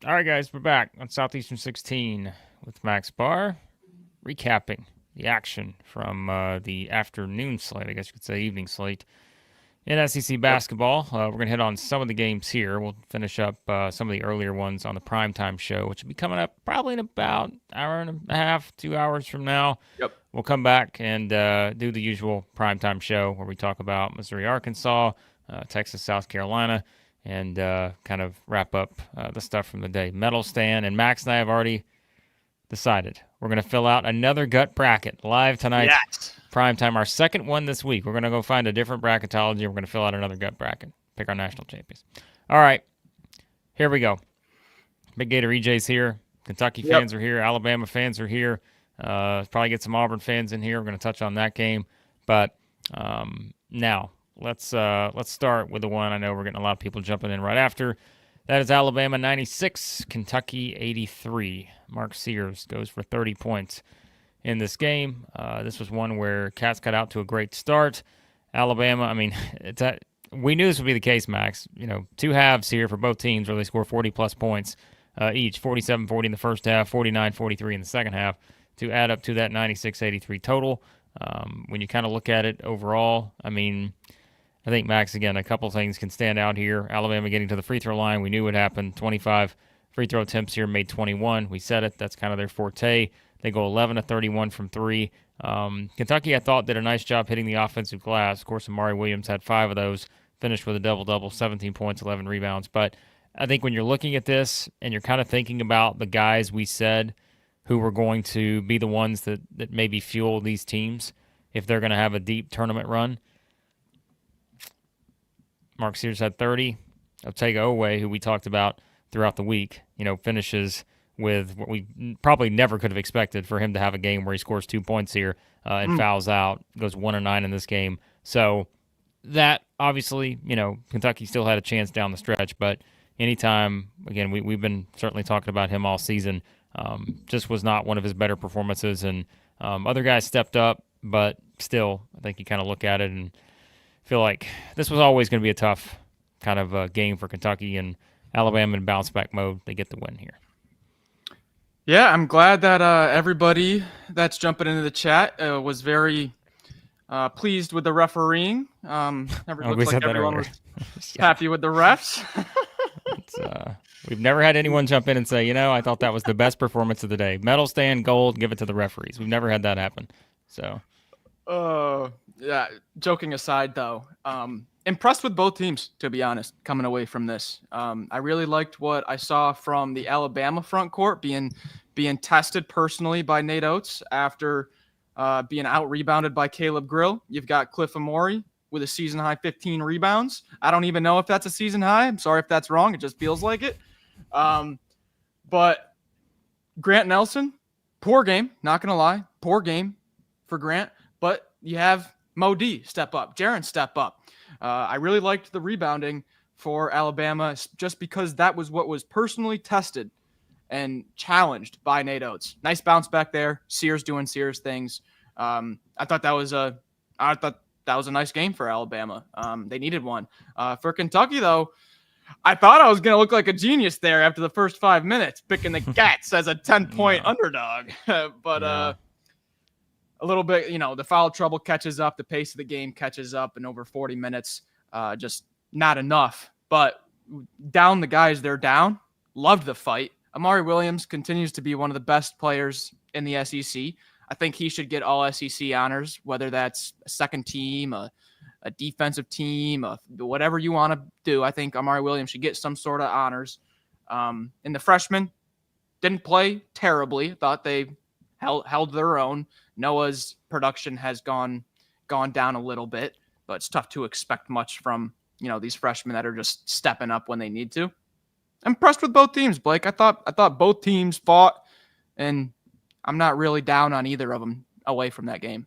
All right, guys, we're back on Southeastern 16 with Max Barr, recapping the action from the afternoon slate, I guess you could say evening slate, in SEC Yep. basketball. We're going to hit on some of the games here. We'll finish up some of the earlier ones on the primetime show, which will be coming up probably in about an hour and a half, 2 hours from now. Yep. We'll come back and do the usual primetime show where we talk about Missouri, Arkansas, Texas, South Carolina, and kind of wrap up the stuff from the day. Medal stand, and Max and I have already decided we're going to fill out another gut bracket live tonight, Yes. prime time, our second one this week. We're going to go find a different bracketology. We're going to fill out another gut bracket, pick our national champions. All right, here we go. Big Gator EJ's here. Kentucky fans are here. Alabama fans are here. Probably get some Auburn fans in here. We're going to touch on that game, but now let's start with the one I know we're getting a lot of people jumping in right after. That is Alabama 96, Kentucky 83. Mark Sears goes for 30 points in this game. This was one where Cats got out to a great start. Alabama, I mean, we knew this would be the case, Max. You know, two halves here for both teams where they score 40-plus points each, 47-40 in the first half, 49-43 in the second half, to add up to that 96-83 total. When you kind of look at it overall, I mean, I think, Max, again, a couple things can stand out here. Alabama getting to the free throw line. We knew what happened. 25 free throw attempts here, made 21. We said it. That's kind of their forte. They go 11 of 31 from three. Kentucky, I thought, did a nice job hitting the offensive glass. Of course, Amari Williams had 5 of those, finished with a double-double, 17 points, 11 rebounds. But I think when you're looking at this and you're kind of thinking about the guys we said who were going to be the ones that maybe fuel these teams if they're going to have a deep tournament run, Mark Sears had 30. Otega Oweh, who we talked about throughout the week, finishes with what we probably never could have expected for him to have a game where he scores 2 points here and fouls out, goes 1-9 in this game. So that, obviously, Kentucky still had a chance down the stretch, but anytime, again, we've been certainly talking about him all season, just was not one of his better performances, and other guys stepped up, but still, I think you kind of look at it and feel like this was always going to be a tough kind of game for Kentucky, and Alabama in bounce back mode. They get the win here. Yeah, I'm glad that everybody that's jumping into the chat was very pleased with the refereeing. Looks like everyone was happy with the refs. We've never had anyone jump in and say, I thought that was the best performance of the day. Medal stand, gold, give it to the referees. We've never had that happen. So. Yeah, joking aside, though, impressed with both teams, to be honest, coming away from this. I really liked what I saw from the Alabama front court being tested personally by Nate Oates after being out-rebounded by Caleb Grill. You've got Cliff Amari with a season-high 15 rebounds. I don't even know if that's a season high. I'm sorry if that's wrong. It just feels like it. But Grant Nelson, poor game, not going to lie. Poor game for Grant. But you have Mo D step up, Jaren step up. I really liked the rebounding for Alabama just because that was what was personally tested and challenged by Nate Oates. Nice bounce back there. Sears doing Sears things. I thought that was a nice game for Alabama. They needed one. For Kentucky, though, I thought I was going to look like a genius there after the first 5 minutes, picking the Cats as a 10-point underdog. But a little bit, the foul trouble catches up, the pace of the game catches up, and over 40 minutes, just not enough. But down the guys, they're down. Loved the fight. Amari Williams continues to be one of the best players in the SEC. I think he should get all SEC honors, whether that's a second team, a defensive team, whatever you want to do. I think Amari Williams should get some sort of honors. And the freshmen didn't play terribly. Thought they held their own. Noah's production has gone down a little bit, but it's tough to expect much from these freshmen that are just stepping up when they need to. I'm impressed with both teams, Blake. I thought both teams fought, and I'm not really down on either of them away from that game.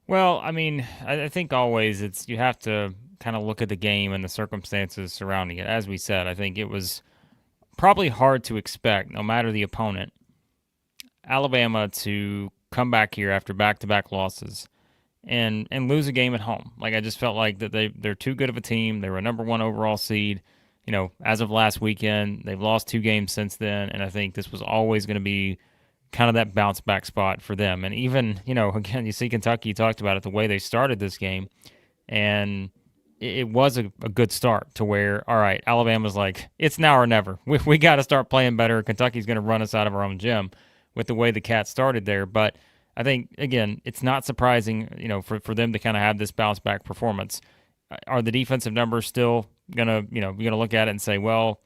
Well, I mean, I think always you have to kind of look at the game and the circumstances surrounding it. As we said, I think it was probably hard to expect, no matter the opponent, Alabama to come back here after back-to-back losses and lose a game at home. Like, I just felt like that they're too good of a team. They were a number 1 overall seed. as of last weekend, they've lost 2 games since then, and I think this was always going to be kind of that bounce back spot for them. And even, again, you see Kentucky, you talked about it, the way they started this game, and it was a good start to where, all right, Alabama's like, it's now or never. We got to start playing better. Kentucky's going to run us out of our own gym with the way the Cats started there. But I think, again, it's not surprising, for them to kind of have this bounce back performance. Are the defensive numbers still going to, you're going to look at it and say, well,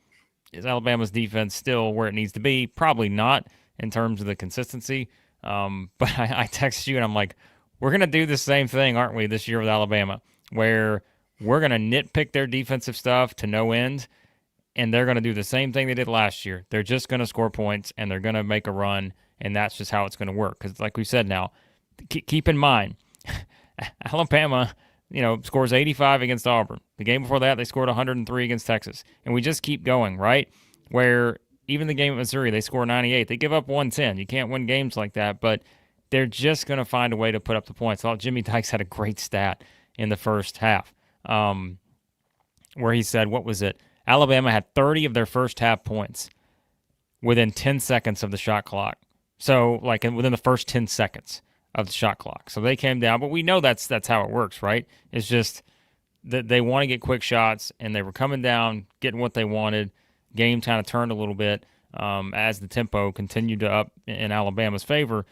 is Alabama's defense still where it needs to be? Probably not in terms of the consistency. But I text you and I'm like, we're going to do the same thing, aren't we, this year with Alabama, where we're going to nitpick their defensive stuff to no end, and they're going to do the same thing they did last year. They're just going to score points, and they're going to make a run, and that's just how it's going to work. Because like we said now, keep in mind, Alabama, scores 85 against Auburn. The game before that, they scored 103 against Texas. And we just keep going, right? Where even the game at Missouri, they score 98. They give up 110. You can't win games like that, but they're just going to find a way to put up the points. I thought Jimmy Dykes had a great stat in the first half where he said, what was it? Alabama had 30 of their first half points within 10 seconds of the shot clock. So, within the first 10 seconds of the shot clock. So they came down, but we know that's how it works, right? It's just that they want to get quick shots, and they were coming down, getting what they wanted. Game kind of turned a little bit as the tempo continued to up in Alabama's favor,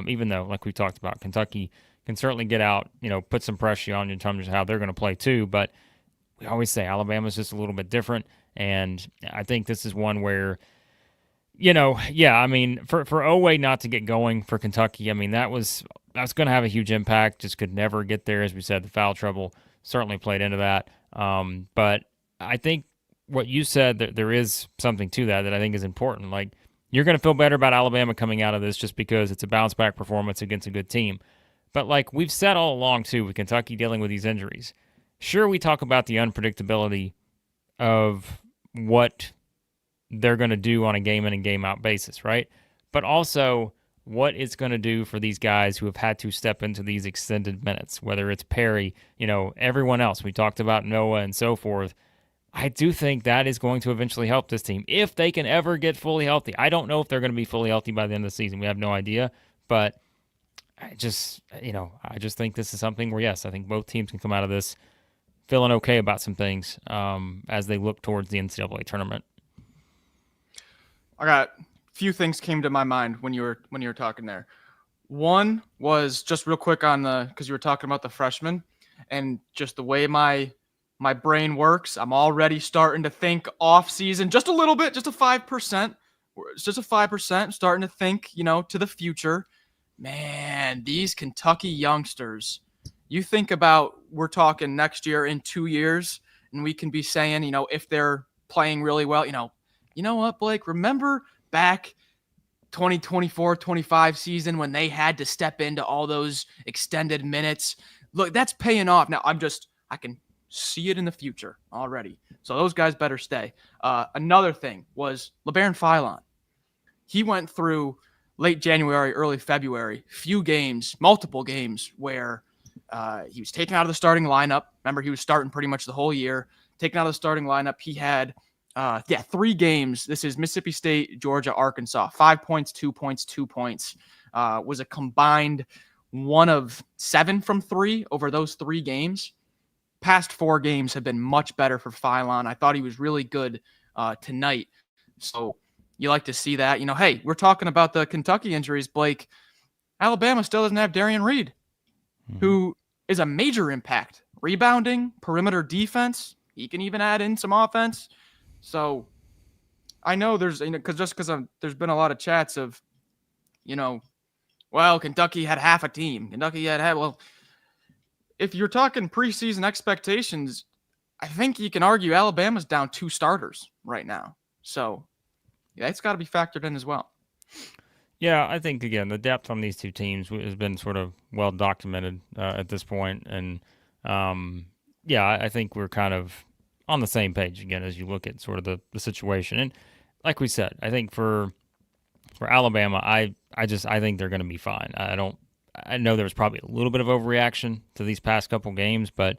even though, like we talked about, Kentucky can certainly get out, put some pressure on you in terms of how they're going to play too. But we always say Alabama's just a little bit different, and I think this is one where, for Owe not to get going for Kentucky, that's going to have a huge impact. Just could never get there, as we said. The foul trouble certainly played into that. But I think what you said, that there is something to that I think is important. Like, you're going to feel better about Alabama coming out of this just because it's a bounce back performance against a good team. But like we've said all along too, with Kentucky dealing with these injuries, sure, we talk about the unpredictability of what they're going to do on a game in and game out basis, right? But also what it's going to do for these guys who have had to step into these extended minutes, whether it's Perry, everyone else. We talked about Noah and so forth. I do think that is going to eventually help this team if they can ever get fully healthy. I don't know if they're going to be fully healthy by the end of the season. We have no idea, but I just think this is something where, yes, I think both teams can come out of this feeling okay about some things as they look towards the NCAA tournament. I got a few things came to my mind when you were talking there. One was just real quick because you were talking about the freshmen and just the way my brain works. I'm already starting to think off season just a little bit, just a 5%. It's just a 5%, starting to think, to the future. Man, these Kentucky youngsters, you think about, we're talking next year in 2 years, and we can be saying, if they're playing really well, you know what, Blake, remember back 2024-25 season when they had to step into all those extended minutes? Look, that's paying off. Now, I can see it in the future already. So those guys better stay. Another thing was LeBaron Philon. He went through late January, early February, multiple games where he was taken out of the starting lineup. Remember, he was starting pretty much the whole year. Taken out of the starting lineup. He had 3 games. This is Mississippi State, Georgia, Arkansas. 5 points, 2 points, 2 points. Was a combined 1 of 7 from 3 over those 3 games. Past 4 games have been much better for Philon. I thought he was really good tonight. So you like to see that. Hey, we're talking about the Kentucky injuries, Blake. Alabama still doesn't have Darian Reed, who is a major impact. Rebounding, perimeter defense. He can even add in some offense. So I know there's, because there's been a lot of chats of, Kentucky had half a team. If you're talking preseason expectations, I think you can argue Alabama's down 2 starters right now. So yeah, it's got to be factored in as well. Yeah, I think, again, the depth on these two teams has been sort of well documented at this point. And, I think we're kind of on the same page, again, as you look at sort of the situation. And like we said, I think for Alabama, I think they're going to be fine. I know there was probably a little bit of overreaction to these past couple games, but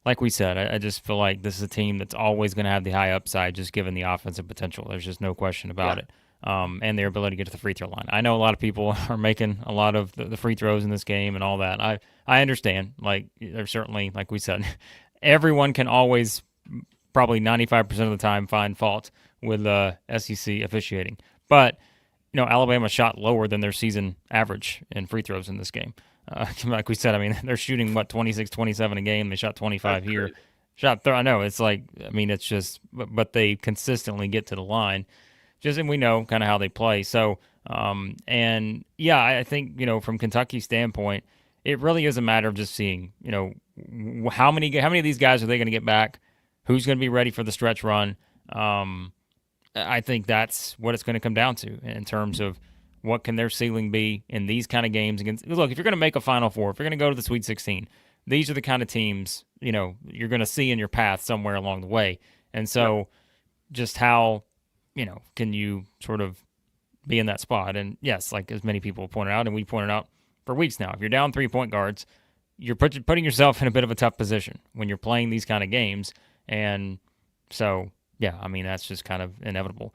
like we said, I just feel like this is a team that's always going to have the high upside, just given the offensive potential. There's just no question about it. And their ability to get to the free throw line. I know a lot of people are making a lot of the free throws in this game and all that. I understand. Like, there's certainly, like we said, everyone can always, probably 95% of the time, find fault with SEC officiating. But, Alabama shot lower than their season average in free throws in this game. Like we said, I mean, they're shooting, 26, 27 a game. They shot 25 here. I know, it's like, I mean, it's just, but they consistently get to the line. And we know kind of how they play. So, and yeah, I think, from Kentucky's standpoint, it really is a matter of just seeing, how many of these guys are they going to get back? Who's going to be ready for the stretch run? I think that's what it's going to come down to in terms of what can their ceiling be in these kind of games against. Look, if you're going to make a Final Four, if you're going to go to the Sweet 16, these are the kind of teams, you're going to see in your path somewhere along the way. And so just how, can you sort of be in that spot? And yes, like as many people pointed out, and we pointed out for weeks now, if you're down 3-point guards, you're putting yourself in a bit of a tough position when you're playing these kind of games. And so, yeah, I mean, that's just kind of inevitable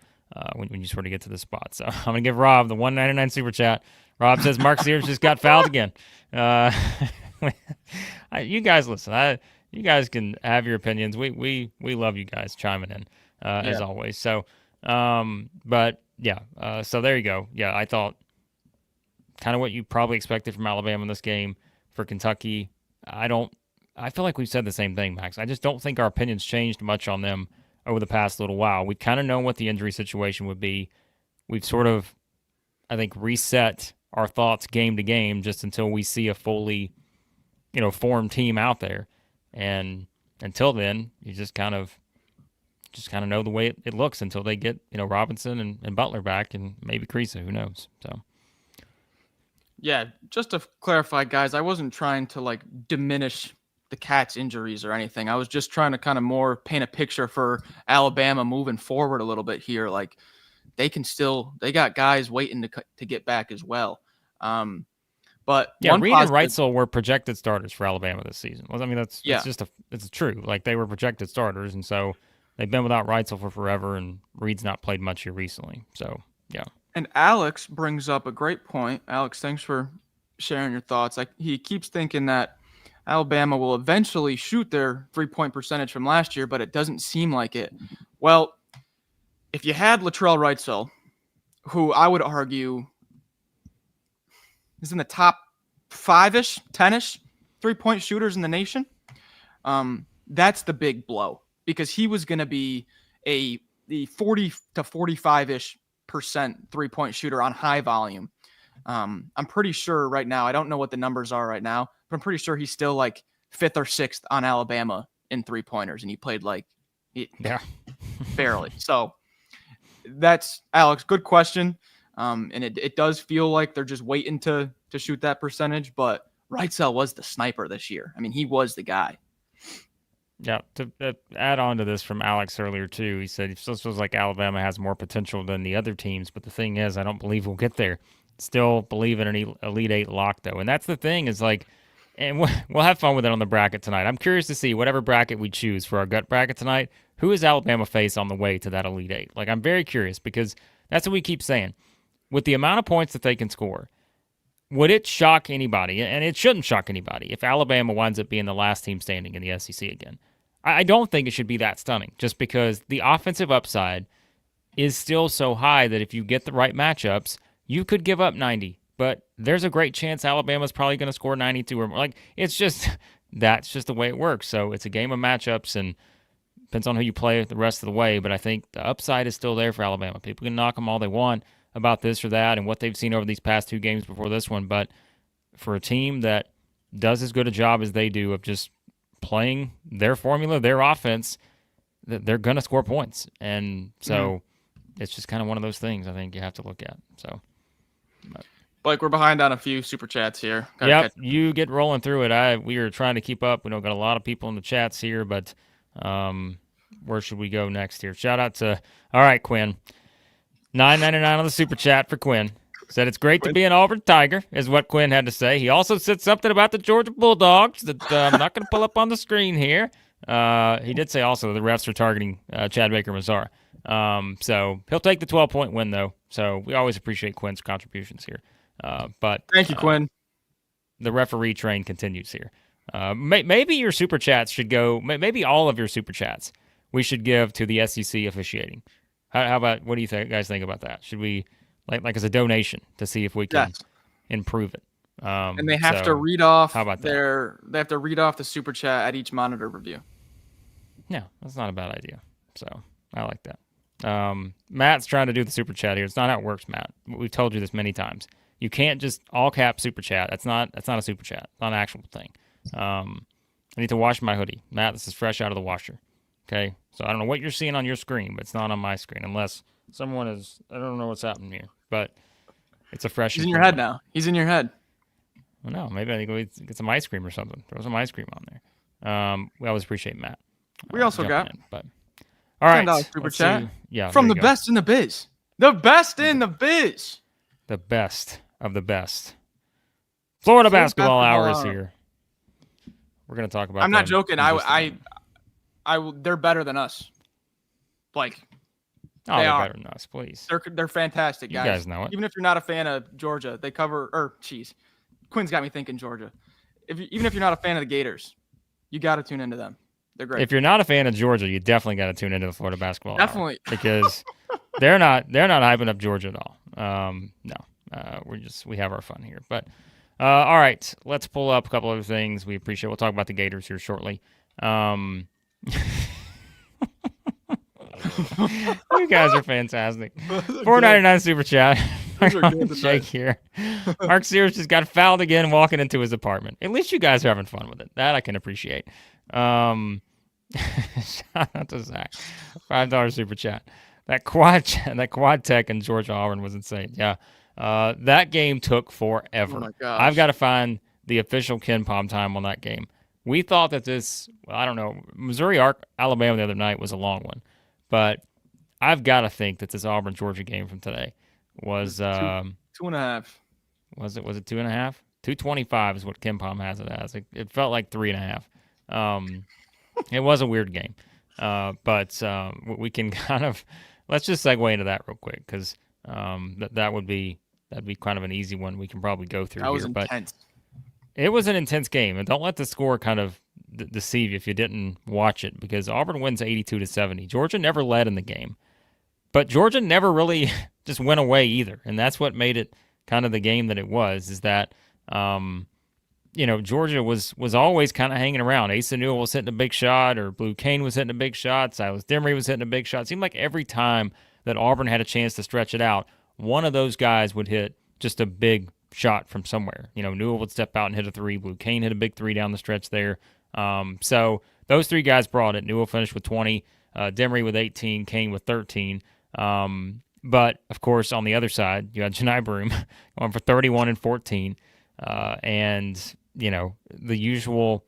when you sort of get to this spot. So I'm going to give Rob the $1.99 super chat. Rob says Mark Sears just got fouled again. You guys listen. You guys can have your opinions. We love you guys chiming in as always. So, but yeah, so there you go. Yeah, I thought kind of what you probably expected from Alabama in this game. For Kentucky, I feel like we've said the same thing, Max. I just don't think our opinions changed much on them over the past little while. We kind of know what the injury situation would be. We've sort of, I think, reset our thoughts game to game just until we see a fully, formed team out there. And until then, you just kind of know the way it looks until they get, Robinson and Butler back and maybe Creasa, who knows. So. Yeah, just to clarify, guys, I wasn't trying to diminish the Cats' injuries or anything. I was just trying to kind of more paint a picture for Alabama moving forward a little bit here. Like they got guys waiting to get back as well. But yeah, Reed and Reitzel were projected starters for Alabama this season. Well, I mean, it's true. Like they were projected starters, and so they've been without Reitzel for forever, and Reed's not played much here recently. So yeah. And Alex brings up a great point. Alex, thanks for sharing your thoughts. He keeps thinking that Alabama will eventually shoot their 3-point percentage from last year, but it doesn't seem like it. Well, if you had Latrell Reitzel, who I would argue is in the top 5-ish, 10-ish 3-point shooters in the nation, that's the big blow because he was going to be the 40 to 45-ish % 3-point shooter on high volume. I'm pretty sure right now, I don't know what the numbers are right now, but I'm pretty sure he's still 5th or 6th on Alabama in 3-pointers, and he played barely. So that's Alex. Good question. And it does feel like they're just waiting to shoot that percentage, but Reitzel was the sniper this year. I mean, he was the guy. Yeah, to add on to this from Alex earlier, too, he said he still feels like Alabama has more potential than the other teams, but the thing is, I don't believe we'll get there. Still believe in an Elite Eight lock, though. And that's the thing is and we'll have fun with it on the bracket tonight. I'm curious to see whatever bracket we choose for our gut bracket tonight, who is Alabama face on the way to that Elite Eight? I'm very curious because that's what we keep saying. With the amount of points that they can score, would it shock anybody, and it shouldn't shock anybody, if Alabama winds up being the last team standing in the SEC again? I don't think it should be that stunning, just because the offensive upside is still so high that if you get the right matchups, you could give up 90. But there's a great chance Alabama's probably going to score 92 or more. That's just the way it works. So it's a game of matchups, and depends on who you play the rest of the way. But I think the upside is still there for Alabama. People can knock them all they want about this or that and what they've seen over these past 2 games before this one. But for a team that does as good a job as they do of just playing their formula, their offense, they're going to score points. And so it's just kind of one of those things I think you have to look at. So, Blake, we're behind on a few super chats here. Yep, you get rolling through it. We are trying to keep up. We don't got a lot of people in the chats here, but where should we go next here? Shout out to, all right, Quinn. $9.99 on the super chat for Quinn. Said it's great to be an Auburn Tiger, is what Quinn had to say. He also said something about the Georgia Bulldogs that I'm not going to pull up on the screen here. He did say also the refs are targeting Chad Baker-Mazara. So he'll take the 12-point win, though. So we always appreciate Quinn's contributions here. But Thank you, Quinn. The referee train continues here. Maybe your super chats should go. Maybe all of your super chats we should give to the SEC officiating. How about? What do you guys think about that? Should we like as a donation to see if we can improve it? And they have to read off. How about They have to read off the super chat at each monitor review. Yeah, that's not a bad idea. So I like that. Matt's trying to do the super chat here. It's not how it works, Matt. We've told you this many times. You can't just all cap super chat. That's not a super chat. It's not an actual thing. I need to wash my hoodie. Matt, this is fresh out of the washer. Okay? So I don't know what you're seeing on your screen, but it's not on my screen unless someone is, I don't know what's happening here, but it's a fresh. He's in your head now. He's in your head. Well, no, maybe I think we get some ice cream or something. Throw some ice cream on there. We always appreciate Matt. We also got but all right, $10 super chat. Yeah, from the best in the biz. The best in the biz. The best of the best. Florida basketball hour is here. We're gonna talk about. I'm not joking. They're better than us. Like, they're better than us. Please. They're fantastic, guys. You guys know it. Even if you're not a fan of Georgia, they cover. Quinn's got me thinking Georgia. Even if you're not a fan of the Gators, you got to tune into them. They're great. If you're not a fan of Georgia, you definitely got to tune into the Florida basketball. Definitely, hour because they're not hyping up Georgia at all. No, we have our fun here. But all right, let's pull up a couple other things we appreciate. We'll talk about the Gators here shortly. You guys are fantastic. $4.99 super chat. Shake here. Mark Sears just got fouled again walking into his apartment. At least you guys are having fun with it. That I can appreciate. Shout out to Zach. $5 super chat. That quad tech in Georgia Auburn was insane. Yeah. That game took forever. Oh my gosh. I've got to find the official KenPom time on that game. We thought that I don't know, Missouri Alabama the other night was a long one. But I've got to think that this Auburn-Georgia game from today was 2.5. Was it 2.5? 225 is what KenPom has it as. It felt like 3.5. It was a weird game. But we can let's just segue into that real quick because that'd be kind of an easy one we can probably go through. That was here. intense. But it was an intense game, and don't let the score kind of deceive you if you didn't watch it, because Auburn wins 82-70. Georgia never led in the game, but Georgia never really just went away either, and that's what made it kind of the game that it was. Is that Georgia was always kind of hanging around. Asa Newell was hitting a big shot, or Blue Kane was hitting a big shot. Silas Demary was hitting a big shot. It seemed like every time that Auburn had a chance to stretch it out, one of those guys would hit just a big shot from somewhere. Newell would step out and hit a three. Blue Kane hit a big three down the stretch there. So those three guys brought it. Newell finished with 20, Demary with 18, Kane with 13. But, of course, on the other side, you had Johni Broome going for 31 and 14. And, the usual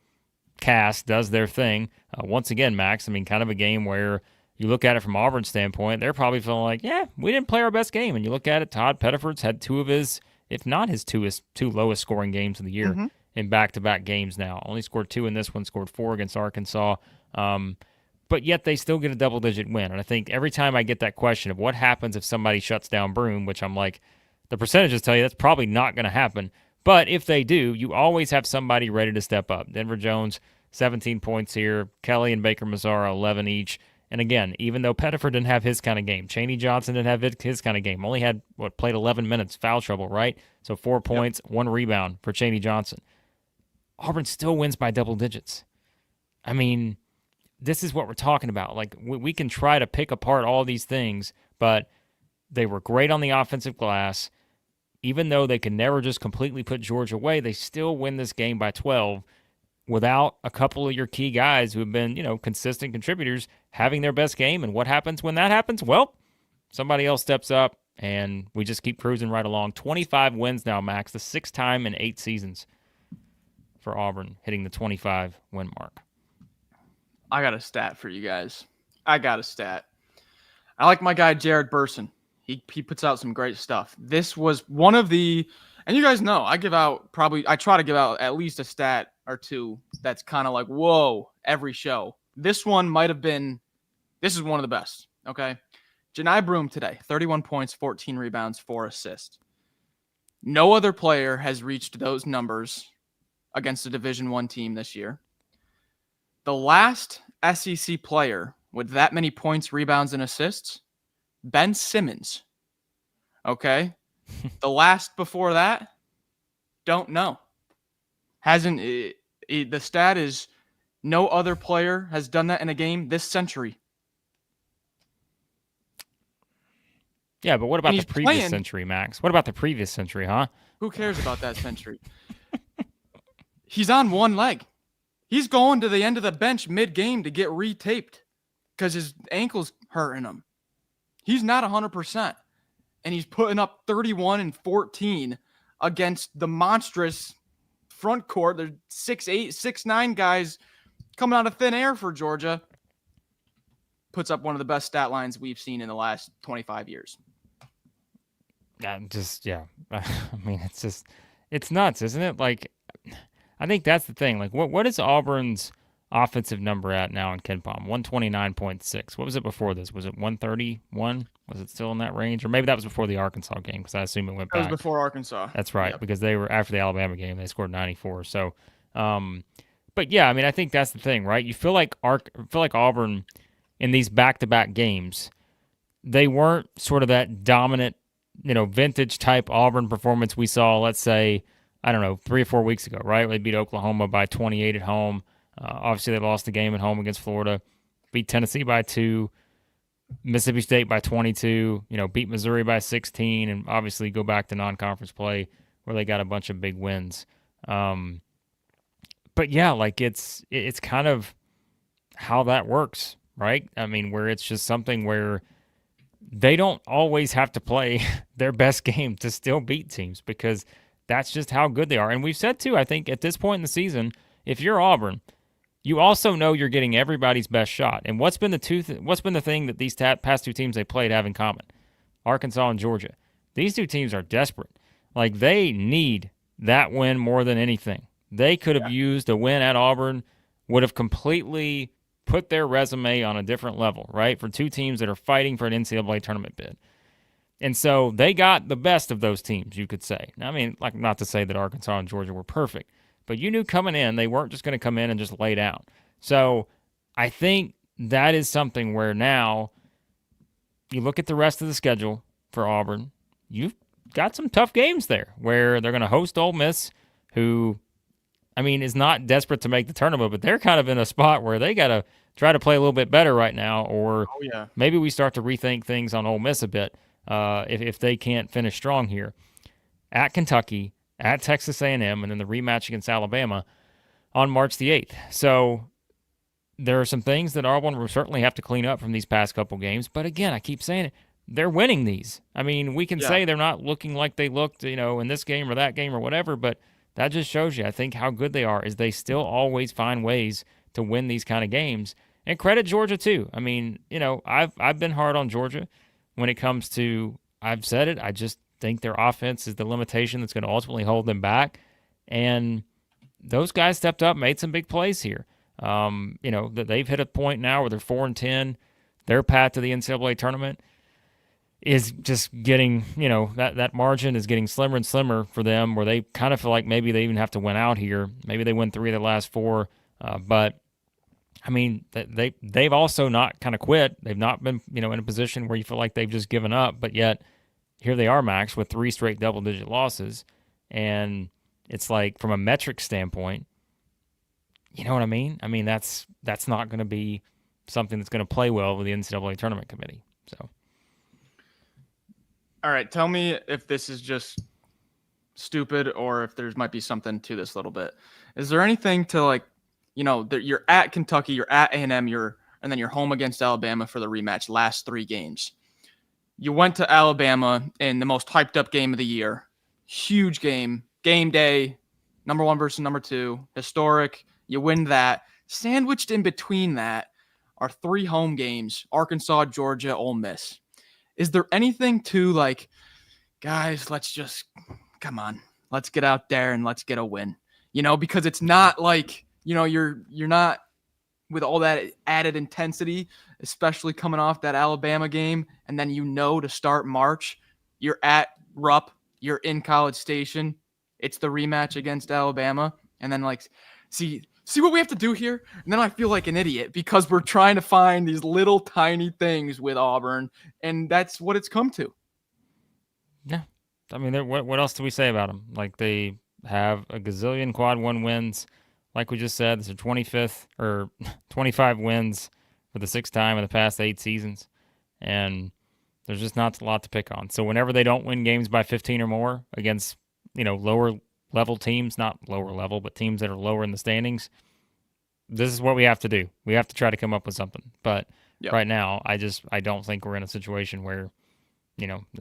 cast does their thing. Once again, Max, kind of a game where you look at it from Auburn's standpoint, they're probably feeling like, yeah, we didn't play our best game. And you look at it, Todd Pettiford's had two of his, if not his two lowest scoring games of the year in back-to-back games now. Only scored 2 in this one, scored 4 against Arkansas. But yet they still get a double-digit win. And I think every time I get that question of what happens if somebody shuts down Broome, which I'm like, the percentages tell you that's probably not going to happen. But if they do, you always have somebody ready to step up. Denver Jones, 17 points here. Kelly and Baker-Mazara, 11 each. And again, even though Pettiford didn't have his kind of game, Chaney Johnson didn't have his kind of game. Only had, played 11 minutes, foul trouble, right? So 4 points, 1 rebound for Chaney Johnson. Auburn still wins by double digits. This is what we're talking about. Like, we can try to pick apart all these things, but they were great on the offensive glass. Even though they can never just completely put Georgia away, they still win this game by 12 without a couple of your key guys who have been, consistent contributors having their best game. And what happens when that happens? Well, somebody else steps up, and we just keep cruising right along. 25 wins now, Max, the 6th time in 8 seasons for Auburn, hitting the 25-win mark. I got a stat for you guys. I like my guy Jared Burson. He puts out some great stuff. This was one of the, and you guys know, I try to give out at least a stat or two that's kind of like, whoa, every show. This one might have been, this is one of the best, okay? Johni Broome today, 31 points, 14 rebounds, 4 assists. No other player has reached those numbers against a Division I team this year. The last SEC player with that many points, rebounds, and assists, Ben Simmons. Okay. The last before that, don't know. The stat is no other player has done that in a game this century. Yeah, but what about the previous century, Max? What about the previous century, huh? Who cares about that century? He's on one leg. He's going to the end of the bench mid-game to get retaped because his ankle's hurting him. He's not 100%. And he's putting up 31 and 14 against the monstrous front court. There's 6'8", 6'9" guys coming out of thin air for Georgia. Puts up one of the best stat lines we've seen in the last 25 years. I mean, it's nuts, isn't it? Like, I think that's the thing. Like, what is Auburn's offensive number at now in KenPom? 129.6. What was it before this? Was it 131? Was it still in that range? Or maybe that was before the Arkansas game, because I assume it went back. That was before Arkansas. That's right, yep. Because they were after the Alabama game. They scored 94. So, but yeah, I mean, I think that's the thing, right? You feel like Auburn in these back-to-back games, they weren't sort of that dominant, vintage type Auburn performance we saw, let's say, 3 or 4 weeks ago, right? They beat Oklahoma by 28 at home. Obviously, they lost the game at home against Florida, beat Tennessee by 2, Mississippi State by 22, beat Missouri by 16, and obviously go back to non-conference play where they got a bunch of big wins. But yeah, like it's kind of how that works, right? I mean, where it's just something where they don't always have to play their best game to still beat teams, because that's just how good they are. And we've said too, I think at this point in the season, if you're Auburn, you also know you're getting everybody's best shot. And what's been the thing that these past two teams they played have in common? Arkansas and Georgia. These two teams are desperate. Like, they need that win more than anything. They could have used a win at Auburn, would have completely put their resume on a different level, right? For two teams that are fighting for an NCAA tournament bid. And so they got the best of those teams, you could say. Now, I mean, like, not to say that Arkansas and Georgia were perfect, but you knew coming in they weren't just going to come in and just lay down. So I think that is something where now you look at the rest of the schedule for Auburn, you've got some tough games there where they're going to host Ole Miss, who, I mean, is not desperate to make the tournament, but they're kind of in a spot where they got to try to play a little bit better right now, or maybe we start to rethink things on Ole Miss a bit if they can't finish strong here. At Kentucky, at Texas A&M, and then the rematch against Alabama on March the 8th. So there are some things that Auburn will certainly have to clean up from these past couple games. But again, I keep saying it, they're winning these. I mean, we can say they're not looking like they looked, in this game or that game or whatever, but that just shows you, I think, how good they are, is they still always find ways to win these kind of games. And credit Georgia, too. I mean, I've been hard on Georgia when it comes to, I've said it, I just think their offense is the limitation that's going to ultimately hold them back. And those guys stepped up, made some big plays here. That they've hit a point now where they're 4-10. Their path to the NCAA tournament is just getting, that margin is getting slimmer and slimmer for them, where they kind of feel like maybe they even have to win out here. Maybe they win 3 of the last 4. But I mean, they've also not kind of quit. They've not been, in a position where you feel like they've just given up, but yet here they are, Max, with 3 straight double-digit losses. And it's like, from a metric standpoint, you know what I mean? I mean, that's not going to be something that's going to play well with the NCAA tournament committee. So, all right, tell me if this is just stupid or if there might be something to this a little bit. Is there anything to, like, you're at Kentucky, you're at A&M, and then you're home against Alabama for the rematch, last 3 games. You went to Alabama in the most hyped up game of the year. Huge game day, number 1 versus number 2, historic. You win that. Sandwiched in between that are 3 home games, Arkansas, Georgia, Ole Miss. is there anything to like, guys, come on, let's get out there and let's get a win, because it's not like, you're not with all that added intensity, especially coming off that Alabama game. And then, to start March, you're at Rupp, you're in College Station. It's the rematch against Alabama. And then see what we have to do here? And then I feel like an idiot because we're trying to find these little tiny things with Auburn. And that's what it's come to. Yeah. I mean, what else do we say about them? Like, they have a gazillion quad one wins. Like we just said, this is 25th or 25 wins for the 6th time in the past 8 seasons. And there's just not a lot to pick on. So whenever they don't win games by 15 or more against, lower level teams, not lower level, but teams that are lower in the standings, this is what we have to do. We have to try to come up with something. But right now, I don't think we're in a situation where,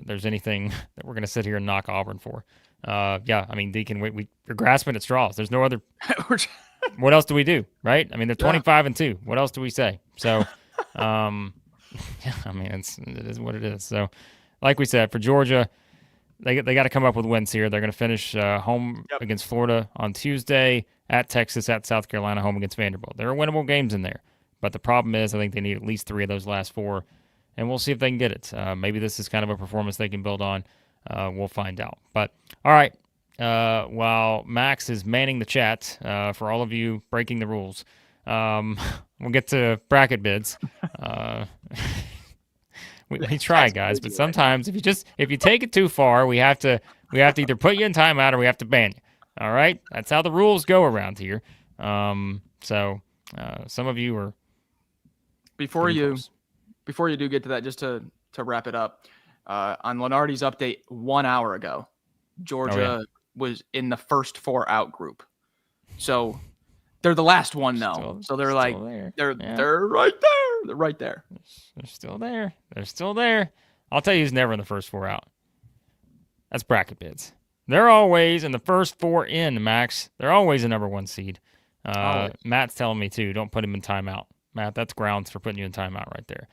there's anything that we're going to sit here and knock Auburn for. I mean, Deacon, we're grasping at straws. There's no other. What else do we do, right? I mean, they're 25-2. What else do we say? So, I mean, it is what it is. So, like we said, for Georgia, they got to come up with wins here. They're going to finish home against Florida on Tuesday, at Texas, at South Carolina, home against Vanderbilt. There are winnable games in there, but the problem is I think they need at least 3 of those last 4, and we'll see if they can get it. Maybe this is kind of a performance they can build on. We'll find out. But, all right, while Max is manning the chat, for all of you breaking the rules, we'll get to bracket bids. We try, guys, but sometimes if you take it too far, we have to either put you in timeout or we have to ban you. All right, that's how the rules go around here. So some of you are before you do get to that, just to wrap it up, on Lenardi's update 1 hour ago, Georgia was in the first 4 out group. So they're the last one though. So they're they're right there. They're right there. They're still there. They're still there. I'll tell you who's never in the first 4 out. That's bracket bids. They're always in the first 4 in, Max. They're always a number 1 seed. Matt's telling me too, don't put him in timeout. Matt, that's grounds for putting you in timeout right there.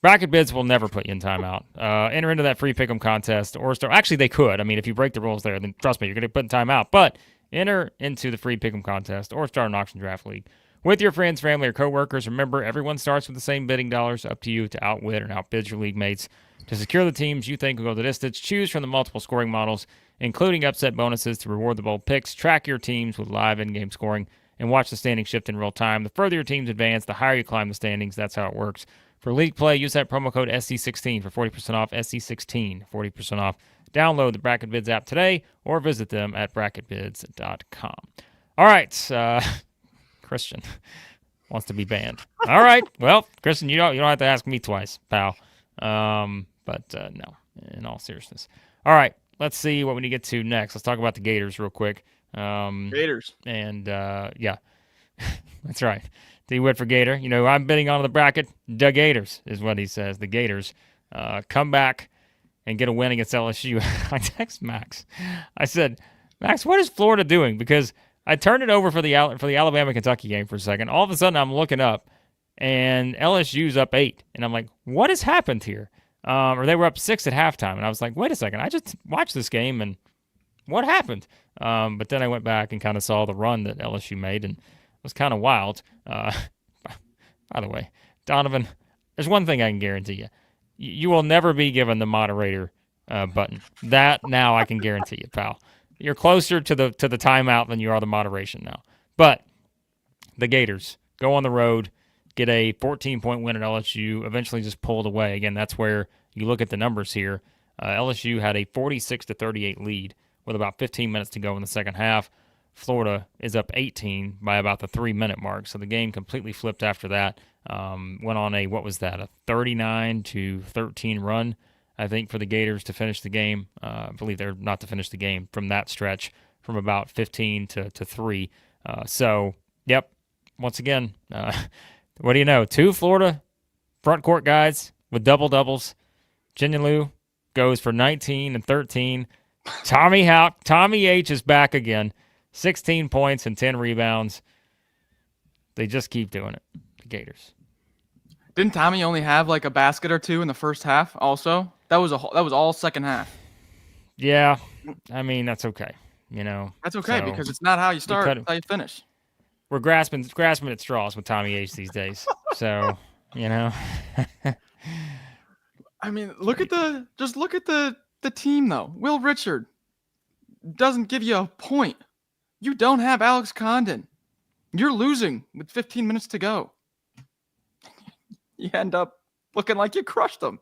Bracket bids will never put you in timeout. Enter into that free pick'em contest or start. Actually, they could. I mean, if you break the rules there, then trust me, you're going to put in timeout. But enter into the free pick'em contest or start an auction draft league with your friends, family, or coworkers. Remember, everyone starts with the same bidding dollars. Up to you to outwit and outbid your league mates. To secure the teams you think will go the distance, choose from the multiple scoring models, including upset bonuses to reward the bold picks. Track your teams with live in-game scoring and watch the standings shift in real time. The further your teams advance, the higher you climb the standings. That's how it works. For league play, use that promo code SC16 for 40% off. SC16, 40% off. Download the Bracket Bids app today or visit them at bracketbids.com. All right, Christian wants to be banned. All right, well, Christian, you don't have to ask me twice, pal. But no, in all seriousness. All right, let's see what we need to get to next. Let's talk about the Gators real quick. Gators. And, yeah, that's right. D. Wood for Gator. I'm bidding on the bracket. The Gators is what he says. The Gators come back and get a win against LSU. I text Max. I said, Max, what is Florida doing? Because I turned it over for the Alabama-Kentucky game for a second. All of a sudden, I'm looking up, and LSU's up 8. And I'm like, what has happened here? Or they were up 6 at halftime. And I was like, wait a second. I just watched this game, and what happened? But then I went back and kind of saw the run that LSU made, and it was kind of wild. By the way, Donovan, there's one thing I can guarantee you. You will never be given the moderator button. That now I can guarantee you, pal. You're closer to the timeout than you are the moderation now. But the Gators go on the road, get a 14-point win at LSU, eventually just pulled away. Again, that's where you look at the numbers here. LSU had a 46-38 lead with about 15 minutes to go in the second half. Florida is up 18 by about the 3-minute mark. So the game completely flipped after that. Went on a 39-13 run, I think, for the Gators to finish the game. I believe they're not to finish the game from that stretch from about 15 to 3. So, yep, once again, what do you know? 2 Florida front court guys with double-doubles. Chinyelu goes for 19 and 13. Tommy H is back again. 16 points and 10 rebounds. They just keep doing it, the Gators. Didn't Tommy only have like a basket or two in the first half? Also, that was all second half. Yeah, I mean that's okay. You know, That's okay so because it's not how you start, it's how you finish. we're grasping at straws with Tommy H these days. So you know, I mean, look at the team though. Will Richard doesn't give you a point. You don't have Alex Condon. You're losing with 15 minutes to go. You end up looking like you crushed them.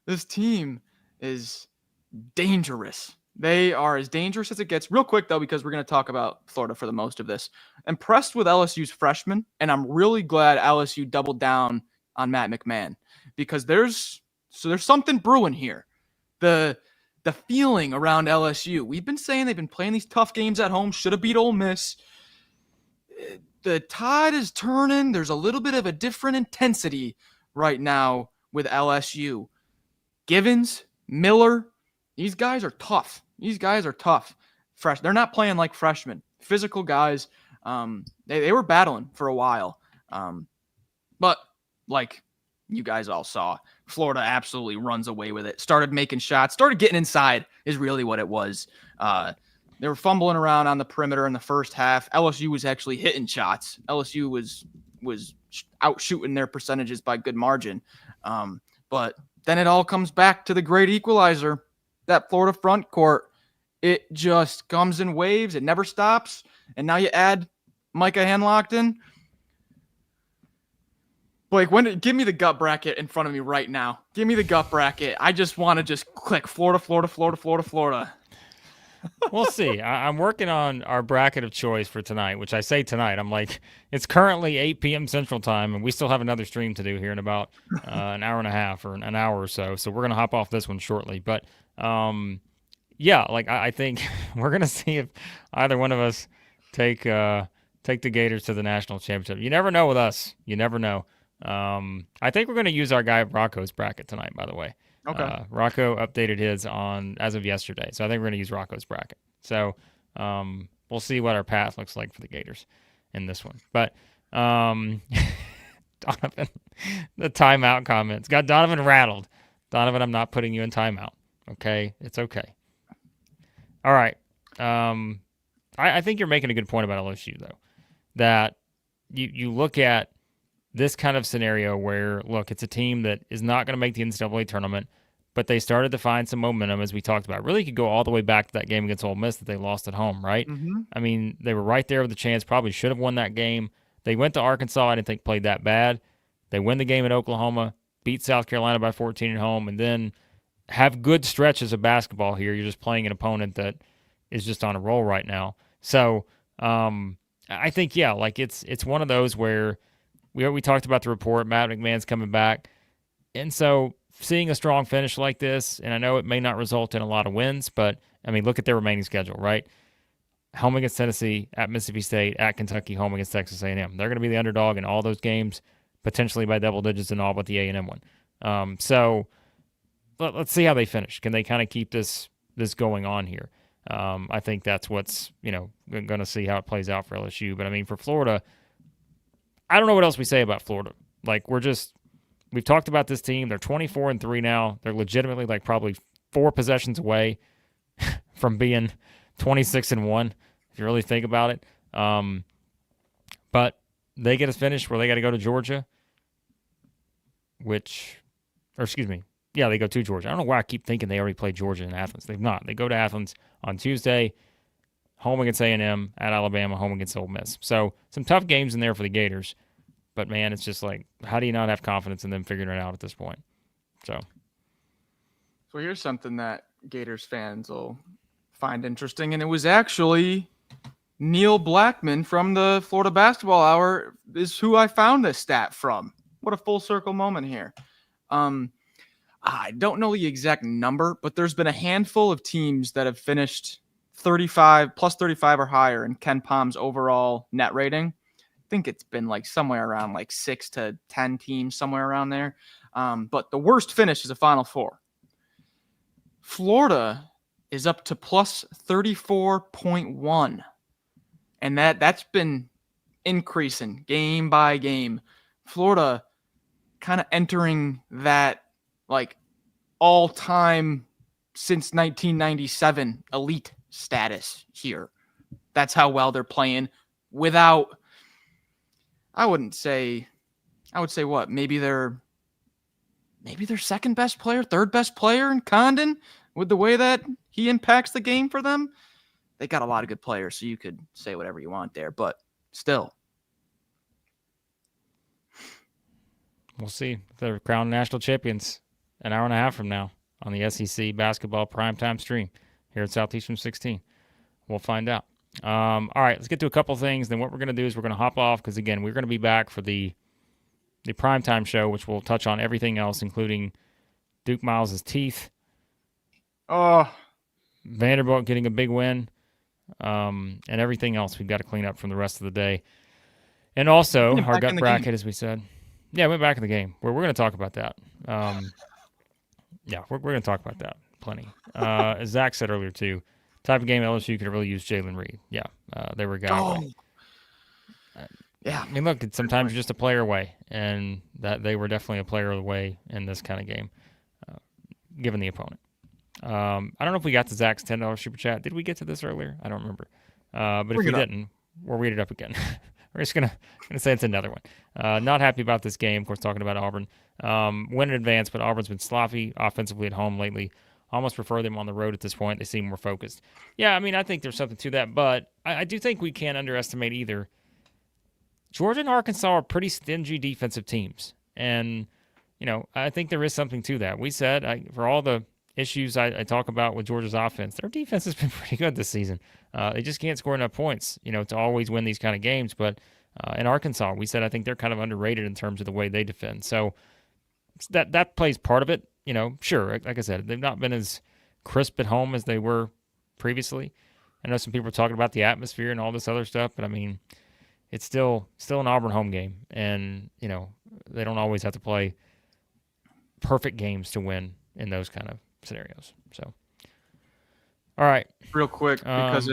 This team is dangerous. They are as dangerous as it gets. Real quick, though, because we're going to talk about Florida for the most of this. Impressed with LSU's freshmen, and I'm really glad LSU doubled down on Matt McMahon because there's something brewing here. The feeling around LSU. We've been saying they've been playing these tough games at home, should have beat Ole Miss. The tide is turning. There's a little bit of a different intensity right now with LSU. Givens, Miller, these guys are tough. They're not playing like freshmen. Physical guys. They were battling for a while. But like you guys all saw, Florida absolutely runs away with it. Started making shots. Started getting inside is really what it was. They were fumbling around on the perimeter in the first half. LSU was actually hitting shots. LSU was out shooting their percentages by good margin. But then it all comes back to the great equalizer, that Florida front court. It just comes in waves. It never stops. And now you add Micah Hanlockton. Blake, give me the gut bracket in front of me right now. Give me the gut bracket. I just want to just click Florida. We'll see. I'm working on our bracket of choice for tonight, which I say tonight. I'm like, it's currently 8 p.m. Central Time, and we still have another stream to do here in about an hour and a half or an hour or so. So we're going to hop off this one shortly. But, yeah, like I think we're going to see if either one of us take the Gators to the national championship. You never know with us. You never know. I think we're going to use our guy Rocco's bracket tonight, by the way. Okay. Rocco updated his as of yesterday, so I think we're going to use Rocco's bracket. So we'll see what our path looks like for the Gators in this one. But Donovan, the timeout comments got Donovan rattled. Donovan, I'm not putting you in timeout. Okay, it's okay. All right. I think you're making a good point about LSU though, that you look at this kind of scenario where, look, it's a team that is not going to make the NCAA tournament, but they started to find some momentum, as we talked about. Really could go all the way back to that game against Ole Miss that they lost at home, right? Mm-hmm. I mean, they were right there with a chance, probably should have won that game. They went to Arkansas, I didn't think played that bad. They win the game at Oklahoma, beat South Carolina by 14 at home, and then have good stretches of basketball here. You're just playing an opponent that is just on a roll right now. So I think, yeah, like it's one of those where we talked about the report. Matt McMahon's coming back. And so seeing a strong finish like this, and I know it may not result in a lot of wins, but, I mean, look at their remaining schedule, right? Home against Tennessee, at Mississippi State, at Kentucky, home against Texas A&M. They're going to be the underdog in all those games, potentially by double digits in all but the A&M one. So let's see how they finish. Can they kind of keep this going on here? I think that's what's, going to see how it plays out for LSU. But, I mean, for Florida, I don't know what else we say about Florida. Like, we've talked about this team. They're 24-3 now. They're legitimately like probably 4 possessions away from being 26-1, if you really think about it. But they get a finish where they got to go to Georgia, they go to Georgia. I don't know why I keep thinking they already played Georgia in Athens. They've not. They go to Athens on Tuesday, home against A&M, at Alabama, home against Ole Miss. So some tough games in there for the Gators. But, man, it's just like, how do you not have confidence in them figuring it out at this point? So here's something that Gators fans will find interesting, and it was actually Neil Blackman from the Florida Basketball Hour is who I found this stat from. What a full circle moment here. I don't know the exact number, but there's been a handful of teams that have finished 35 or higher in Ken Palm's overall net rating. I think it's been like somewhere around like 6 to 10 teams, somewhere around there. But the worst finish is a Final Four. Florida is up to plus 34.1. And that's been increasing game by game. Florida kind of entering that like all-time since 1997 elite status here. That's how well they're playing without, I would say what? Maybe their second best player, third best player in Condon, with the way that he impacts the game for them. They got a lot of good players, so you could say whatever you want there, but still. We'll see. They're crowned national champions an hour and a half from now on the SEC basketball primetime stream here at Southeastern 16. We'll find out. All right, let's get to a couple things. Then what we're going to do is we're going to hop off because, again, we're going to be back for the primetime show, which will touch on everything else, including Duke Miles' teeth. Oh, Vanderbilt getting a big win, and everything else we've got to clean up from the rest of the day. And also, our gut bracket, game. As we said. Yeah, we went back in the game. We're going to talk about that. Yeah, we're going to talk about that plenty. As Zach said earlier, too, type of game LSU could really use Jalen Reed. Yeah, they were a guy away. Yeah. I mean, look, sometimes you're just a player away, and that they were definitely a player away in this kind of game, given the opponent. I don't know if we got to Zach's $10 super chat. Did we get to this earlier? I don't remember. But if we didn't, we'll read it up again. We're just gonna say it's another one. Not happy about this game. Of course, talking about Auburn. Win in advance, but Auburn's been sloppy offensively at home lately. Almost prefer them on the road at this point. They seem more focused. Yeah, I mean, I think there's something to that, but I do think we can't underestimate either. Georgia and Arkansas are pretty stingy defensive teams, and I think there is something to that. We said for all the issues I talk about with Georgia's offense, their defense has been pretty good this season. They just can't score enough points, to always win these kind of games. But in Arkansas, we said I think they're kind of underrated in terms of the way they defend. So that plays part of it. Sure, like I said, they've not been as crisp at home as they were previously. I know some people are talking about the atmosphere and all this other stuff, but I mean, it's still an Auburn home game, and they don't always have to play perfect games to win in those kind of scenarios. So, all right, real quick, because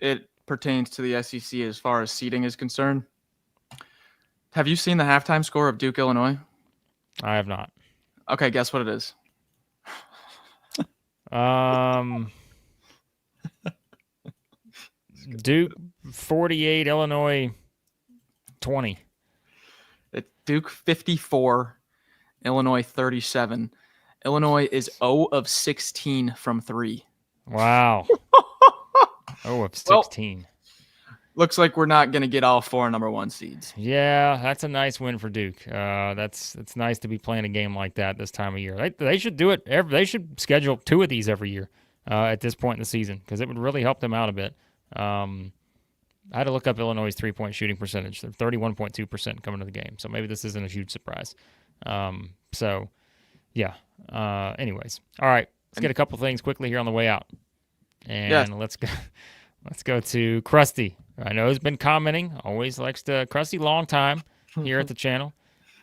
it pertains to the SEC as far as seeding is concerned. Have you seen the halftime score of Duke, Illinois? I have not. Okay, guess what it is. Duke 48, Illinois 20. It's Duke 54, Illinois 37. Illinois is 0 of 16 from 3. Wow. 0 of 16. Well, looks like we're not going to get all 4 number 1 seeds. Yeah, that's a nice win for Duke. It's nice to be playing a game like that this time of year. They should do it. They should schedule 2 of these every year at this point in the season because it would really help them out a bit. I had to look up Illinois' 3-point shooting percentage. They're 31.2% coming to the game, so maybe this isn't a huge surprise. Yeah. Anyways, all right. Let's get a couple things quickly here on the way out, and let's go to Krusty. I know he's been commenting. Always likes to Krusty, long time here at the channel.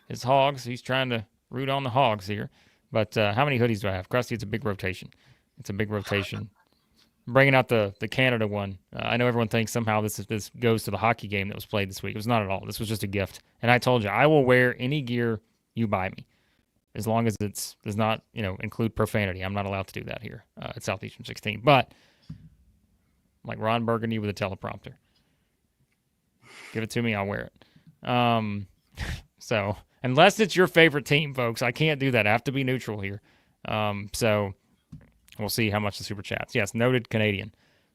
His Hogs. He's trying to root on the Hogs here. But how many hoodies do I have? Krusty, it's a big rotation. I'm bringing out the Canada one. I know everyone thinks somehow this goes to the hockey game that was played this week. It was not at all. This was just a gift. And I told you, I will wear any gear you buy me, as long as it does not, include profanity. I'm not allowed to do that here at Southeastern 16. But like Ron Burgundy with a teleprompter. Give it to me, I'll wear it. So unless it's your favorite team, folks, I can't do that. I have to be neutral here. So we'll see how much the super chats. Yes, noted Canadian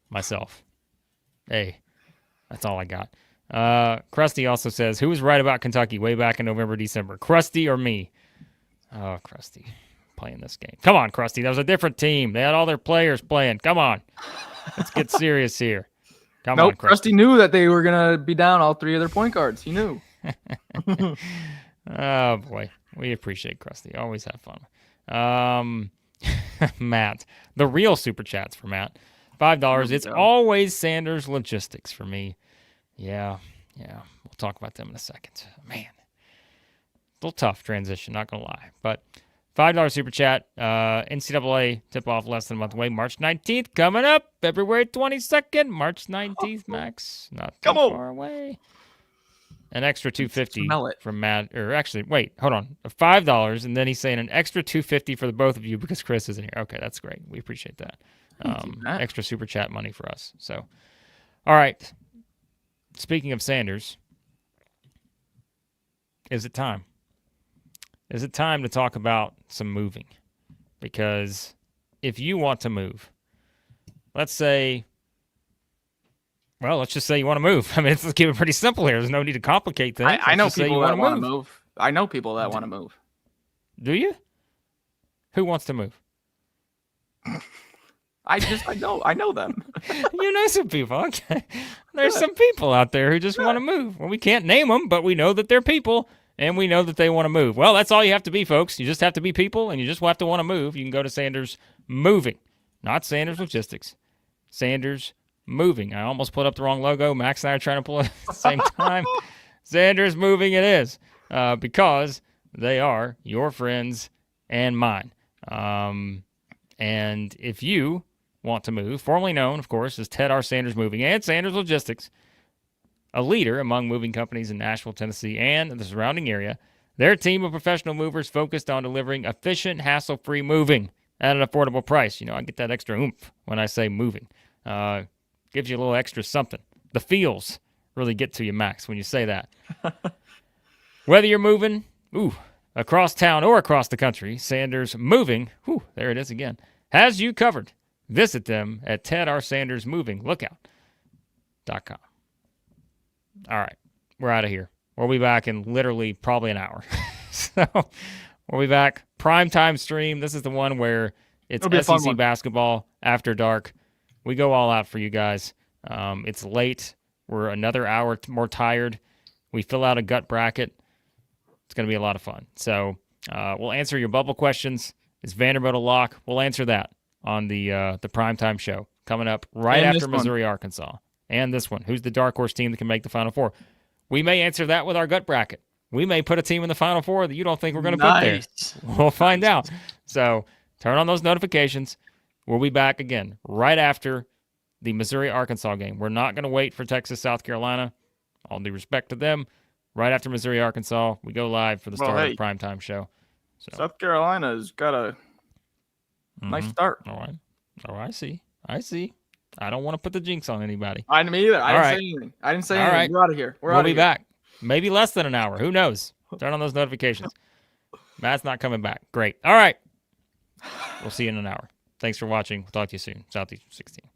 myself. Hey, that's all I got. Krusty also says, who was right about Kentucky way back in November, December? Krusty or me? Oh, Krusty, playing this game. Come on, Krusty. That was a different team. They had all their players playing. Come on. Let's get serious here. Come on, Krusty knew that they were going to be down all 3 of their point guards. He knew. Oh, boy. We appreciate Krusty. Always have fun. Matt. The real super chats for Matt. $5. It's always Sanders Logistics for me. Yeah. We'll talk about them in a second. Man. A little tough transition, not going to lie. But $5 super chat. NCAA tip-off less than a month away. March 19th coming up. February 22nd. March 19th, Max. Not too far away. an extra $2.50 Smell it. from Matt. Or actually, wait, hold on, $5, and then he's saying an extra $2.50 for the both of you because Chris isn't here. Okay, that's great. We appreciate that. Extra super chat money for us. So, all right. Speaking of Sanders, is it time? Is it time to talk about some moving? Because if you want to move, let's just say you want to move. I mean, let's keep it pretty simple here. There's no need to complicate things. I know people that want to move. I know people that want to move. Do you? Who wants to move? I know them. You know some people. Okay. There's some people out there who just want to move. Well, we can't name them, but we know that they're people, and we know that they want to move. Well, that's all you have to be, folks. You just have to be people, and you just have to want to move. You can go to Sanders Moving, not Sanders Logistics. Sanders Moving. I almost put up the wrong logo. Max and I are trying to pull it at the same time. Sanders Moving it is, because they are your friends and mine. And if you want to move, formerly known, of course, as Ted R. Sanders Moving and Sanders Logistics, a leader among moving companies in Nashville, Tennessee, and the surrounding area, their team of professional movers focused on delivering efficient, hassle-free moving at an affordable price. You know, I get that extra oomph when I say moving. Gives you a little extra something. The feels really get to you, Max, when you say that. Whether you're moving, across town or across the country, Sanders Moving, there it is again, has you covered. Visit them at Ted R. Sanders Moving Lookout.com. All right, we're out of here. We'll be back in literally probably an hour. So we'll be back. Primetime stream. This is the one where it's SEC basketball after dark. We go all out for you guys. It's late. We're another hour more tired. We fill out a gut bracket. It's going to be a lot of fun. So we'll answer your bubble questions. Is Vanderbilt a lock? We'll answer that on the primetime show coming up right after Missouri, Arkansas. And this one. Who's the dark horse team that can make the Final Four? We may answer that with our gut bracket. We may put a team in the Final Four that you don't think we're going to put there. We'll find out. So turn on those notifications. We'll be back again right after the Missouri-Arkansas game. We're not going to wait for Texas-South Carolina. All due respect to them. Right after Missouri-Arkansas, we go live for the start of the primetime show. So. South Carolina's got a nice start. All right. Oh, I see. I don't want to put the jinx on anybody. I didn't either. I didn't say anything. All right. We're out of here. We'll be back. Maybe less than an hour. Who knows? Turn on those notifications. Matt's not coming back. Great. All right. We'll see you in an hour. Thanks for watching. We'll talk to you soon. Southeast 16.